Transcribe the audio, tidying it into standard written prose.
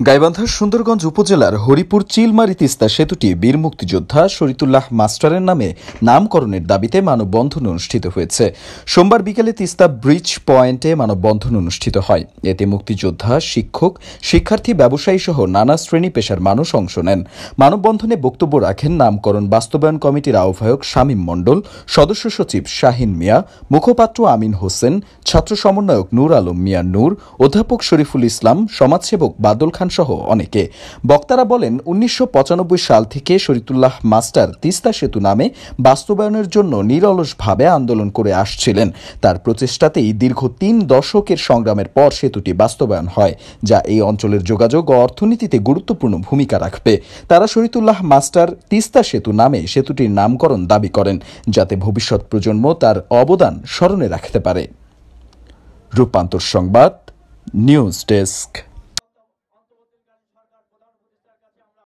গাইবান্ধার সুন্দরগঞ্জ উপজেলার হরিপুর চিলমারি তিস্তা সেতুটি বীর মুক্তিযোদ্ধা শরীতুল্লাহ মাস্টারের নামে নামকরণের দাবিতে মানববন্ধন অনুষ্ঠিত হয়েছে। সোমবার বিকেলে তিস্তা ব্রিজ পয়েন্টে মানববন্ধন অনুষ্ঠিত হয়। এতে মুক্তিযোদ্ধা, শিক্ষক, শিক্ষার্থী, ব্যবসায়ী সহ নানা শ্রেণী পেশার মানুষ অংশ নেন। মানববন্ধনে বক্তব্য রাখেন নামকরণ বাস্তবায়ন কমিটির আহ্বায়ক শামীম মণ্ডল, সদস্য সচিব শাহিন মিয়া, মুখপাত্র আমিন হোসেন, ছাত্র সমন্বয়ক নূর আলম মিয়া নূর, অধ্যাপক শরীফুল ইসলাম, সমাজসেবক বাদল খান সহ অনেকে। বক্তারা বলেন, ১৯৯৫ সাল থেকে শরীতুল্লাহ মাস্টার তিস্তা সেতু নামে বাস্তবায়নের জন্য নিরলসভাবে আন্দোলন করে আসছিলেন। তার প্রচেষ্টাতেই দীর্ঘ ৩ দশকের সংগ্রামের পর সেতুটি বাস্তবায়ন হয়, যা এই অঞ্চলের যোগাযোগ ও অর্থনীতিতে গুরুত্বপূর্ণ ভূমিকা রাখবে। তারা শরীতুল্লাহ মাস্টার তিস্তা সেতু নামে সেতুটির নামকরণ দাবি করেন, যাতে ভবিষ্যৎ প্রজন্ম তার অবদান স্মরণে রাখতে পারে। রূপান্তর সংবাদ, নিউজ ডেস্ক।